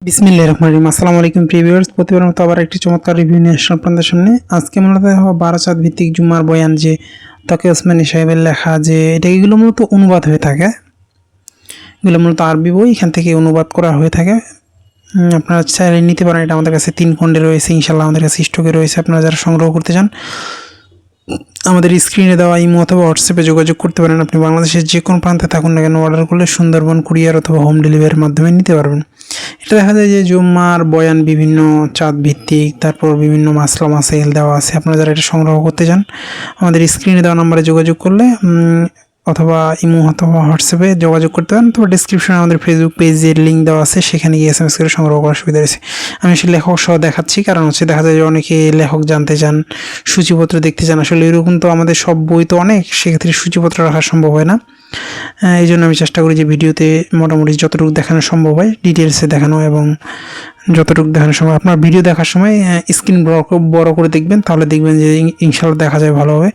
বিসমিল্লাহির রহমানির রহিম। আসসালামু আলাইকুম ভিউয়ার্স, প্রতিবারের মতো আবার একটি চমৎকার রিভিউ নিয়ে আসলাম আপনাদের সামনে। আজকে মূলত বারাসাত ভিত্তিক জুম্মার বয়ান যে তকি ওসমানী সাহেবের লেখা, যে এগুলো মূলত অনুবাদ হয়ে থাকে। এগুলো মূলত আরবি বই, এখান থেকে অনুবাদ করা হয়ে থাকে। আপনারা চাইলে নিতে পারেন। এটা আমাদের কাছে 3 খণ্ডে রয়েছে, ইনশাল্লাহ আমাদের কাছে স্টকে রয়েছে। আপনারা যারা সংগ্রহ করতে চান আমাদের স্ক্রিনে দেওয়া ইমো অথবা হোয়াটসঅ্যাপে যোগাযোগ করতে পারেন। আপনি বাংলাদেশের যে কোনো প্রান্তে থাকুন না কেন, অর্ডার করলে সুন্দরবন কুরিয়ার অথবা হোম ডেলিভারির মাধ্যমে নিতে পারবেন। এটা দেখা যায় যে জুম্মার বয়ান বিভিন্ন চাঁদ ভিত্তিক, তারপর বিভিন্ন মাসলা মাসাইল দেওয়া আছে। আপনারা যারা এটা সংগ্রহ করতে চান আমাদের স্ক্রিনে দেওয়া নাম্বারে যোগাযোগ করলে অথবা ইমো অথবা হোয়াটসঅ্যাপে যোগাযোগ করতে পারেন। তো ডিসক্রিপশনে আমাদের ফেসবুক পেজের লিঙ্ক দেওয়া আছে, সেখানে গিয়ে SMS করে সংগ্রহ করার সুবিধা রয়েছে। আমি আসলে লেখক সহ দেখাচ্ছি, কারণ দেখা যায় যে অনেকে লেখক জানতে চান, সূচিপত্র দেখতে চান। আসলে এরকম তো আমাদের সব বই তো অনেক, সেক্ষেত্রে সূচিপত্র রাখা সম্ভব হয় না। এই জন্য আমি চেষ্টা করি যে ভিডিওতে মোটামুটি যতটুকু দেখানো সম্ভব হয় ডিটেলসে দেখানো, এবং যতটুকু দেখানো সম্ভব আপনার ভিডিও দেখার সময় স্ক্রিন বড় করে দেখবেন, তাহলে দেখবেন যে ইনশাআল্লাহ দেখা যায় ভালোভাবে।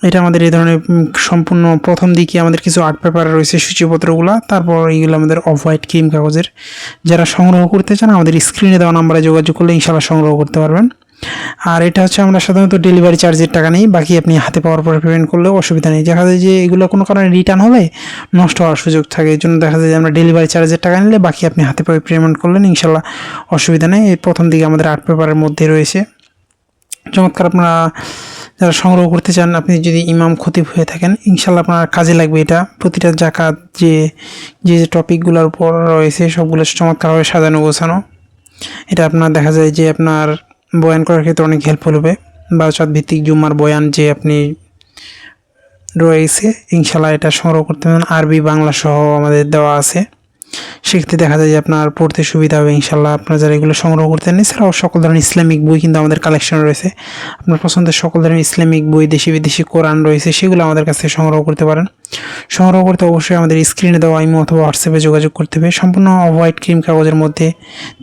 এটা আমাদের এই ধরনের সম্পূর্ণ প্রথম দিকে আমাদের কিছু আর্ট পেপার রয়েছে সূচিপত্রগুলো, তারপর এইগুলো আমাদের অফ হোয়াইট ক্রিম কাগজের। যারা সংগ্রহ করতে চান আমাদের স্ক্রিনে দেওয়া নাম্বারে যোগাযোগ করলে ইনশাআল্লাহ সংগ্রহ করতে পারবেন। আর এটা হচ্ছে আমরা সাধারণত ডেলিভারি চার্জের টাকা নেই, বাকি আপনি হাতে পাওয়ার পরে পেমেন্ট করলেও অসুবিধা নেই। দেখা যায় যে এগুলো কোনো কারণে রিটার্ন হলে নষ্ট হওয়ার সুযোগ থাকে, এই জন্য দেখা যায় যে আমরা ডেলিভারি চার্জের টাকা নিলে বাকি আপনি হাতে পাওয়ার পেমেন্ট করলেন, ইনশাআল্লাহ অসুবিধা নেই। এর প্রথম দিকে আমাদের আর্ট পেপারের মধ্যে রয়েছে চমৎকার। আপনারা যারা সংগ্রহ করতে চান, আপনি যদি ইমাম খতিব হয়ে থাকেন ইনশাআল্লাহ আপনার কাজে লাগবে এটা। প্রতিটা জাকাত যে যে টপিকগুলোর উপর রয়েছে সবগুলো চমৎকারভাবে সাজানো গোছানো। এটা আপনার দেখা যায় যে আপনার বয়ান করার ক্ষেত্রে অনেক হেল্পফুল হবে। বারাসাত ভিত্তিক জুম্মার বয়ান যে আপনি রয়েছে ইনশাআল্লাহ এটা সংগ্রহ করতে পারেন। আরবি বাংলা সহ আমাদের দেওয়া আছে, সেক্ষেত্রে দেখা যায় যে আপনার পড়তে সুবিধা হবে ইনশাআল্লাহ। আপনারা যারা এগুলো সংগ্রহ করতে চান, এছাড়াও সকল ধরনের ইসলামিক বই কিন্তু আমাদের কালেকশন রয়েছে। আপনার পছন্দের সকল ধরনের ইসলামিক বই, দেশি বিদেশি কোরআন রয়েছে, সেগুলো আমাদের কাছে সংগ্রহ করতে পারেন। সংগ্রহ করতে অবশ্যই আমাদের স্ক্রিনে দেওয়া ইমো অথবা হোয়াটসঅ্যাপে যোগাযোগ করতে হবে। সম্পূর্ণ হোয়াইট ক্রিম কাগজের মধ্যে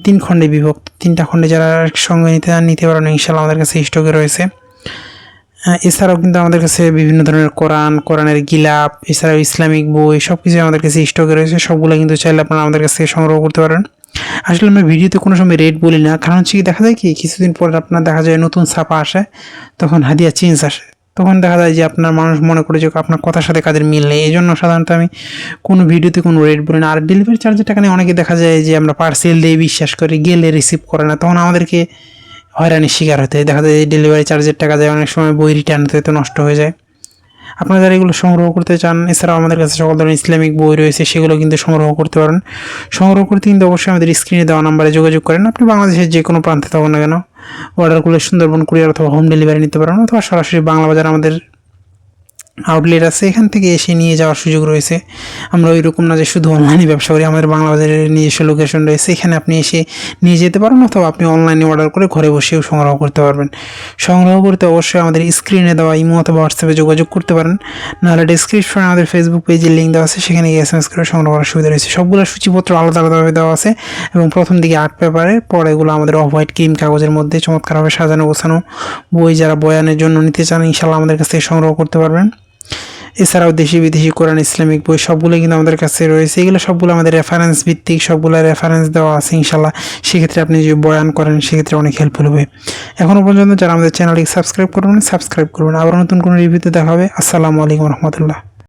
3 খণ্ডে বিভক্ত। 3টা খণ্ডে যারা সঙ্গে নিতে পারেন ইনশাআল্লাহ আমাদের কাছে স্টকে রয়েছে। এছাড়াও কিন্তু আমাদের কাছে বিভিন্ন ধরনের কোরআনের গিলাপ, এছাড়াও ইসলামিক বই সব কিছু আমাদের কাছে স্টকে রয়েছে। সবগুলো কিন্তু চাইলে আপনারা আমাদের কাছ থেকে সংগ্রহ করতে পারেন। আসলে আমরা ভিডিওতে কোনো সময় রেট বলি না, কারণ হচ্ছে কি দেখা যায় কি কিছুদিন পর আপনার দেখা যায় নতুন ছাপা আসে, তখন হাদিয়া চেঞ্জ আসে, তখন দেখা যায় যে আপনার মানুষ মনে করে যে আপনার কথার সাথে কাজের মিল নেই। এই জন্য সাধারণত আমি কোনো ভিডিওতে কোনো রেট বলি না। আর ডেলিভারি চার্জের টাকা নিয়ে অনেকে দেখা যায় যে আমরা পার্সেল দিয়ে বিশ্বাস করি, গেলে রিসিভ করে না, তখন আমাদেরকে হয়রানির শিকার হতে দেখা যায়। ডেলিভারি চার্জের টাকা যায়, অনেক সময় বই রিটার্ন হতে নষ্ট হয়ে যায়। আপনারা যারা এগুলো সংগ্রহ করতে চান, এছাড়াও আমাদের কাছে সকল ধরনের ইসলামিক বই রয়েছে, সেগুলো কিন্তু সংগ্রহ করতে পারেন। সংগ্রহ করতে কিন্তু অবশ্যই আমাদের স্ক্রিনে দেওয়া নাম্বারে যোগাযোগ করেন। আপনি বাংলাদেশের যে কোনো প্রান্তে থাকুন না কেন, অর্ডার করলে সুন্দরবন কুরিয়ার অথবা হোম ডেলিভারি নিতে পারেন, অথবা সরাসরি বাংলা বাজার আমাদের আউটলেট আছে, এখান থেকে এসে নিয়ে যাওয়ার সুযোগ রয়েছে। আমরা ওই রকম না যে শুধু অনলাইনে ব্যবসা করি, আমাদের বাংলা বাজারের নিজস্ব লোকেশন রয়েছে, এখানে আপনি এসে নিয়ে যেতে পারেন, অথবা আপনি অনলাইনে অর্ডার করে ঘরে বসেও সংগ্রহ করতে পারবেন। সংগ্রহ করতে অবশ্যই আমাদের স্ক্রিনে দেওয়া ইমো অথবা হোয়াটসঅ্যাপে যোগাযোগ করতে পারেন, নাহলে ডিসক্রিপশনে আমাদের ফেসবুক পেজের লিঙ্ক দেওয়া আছে, সেখানে গিয়ে SMS করে সংগ্রহ করার সুবিধা রয়েছে। সবগুলো সূচিপত্র আলাদা আলাদাভাবে দেওয়া আছে, এবং প্রথম দিকে আর্ট পেপারের, পরে এগুলো আমাদের অফ হোয়াইট ক্রিম কাগজের মধ্যে চমৎকারভাবে সাজানো গোছানো বই। যারা বয়ানের জন্য নিতে চান ইনশাআল্লাহ আমাদের কাছ থেকে সংগ্রহ করতে পারবেন। এছাড়াও দেশি বিদেশি কোরআন ইসলামিক বই সবগুলো কিন্তু আমাদের কাছে রয়েছে। এগুলো সবগুলো আমাদের রেফারেন্স ভিত্তিক, সবগুলো রেফারেন্স দেওয়া আছে ইনশাআল্লাহ। সেক্ষেত্রে আপনি যদি বয়ান করেন সেক্ষেত্রে অনেক হেল্পফুল হবে। এখনও পর্যন্ত যারা আমাদের চ্যানেলটি সাবস্ক্রাইব করবেন, আবার নতুন কোনো রিভিউতে দেখা হবে। আসসালামু আলাইকুম রহমতুল্লাহ।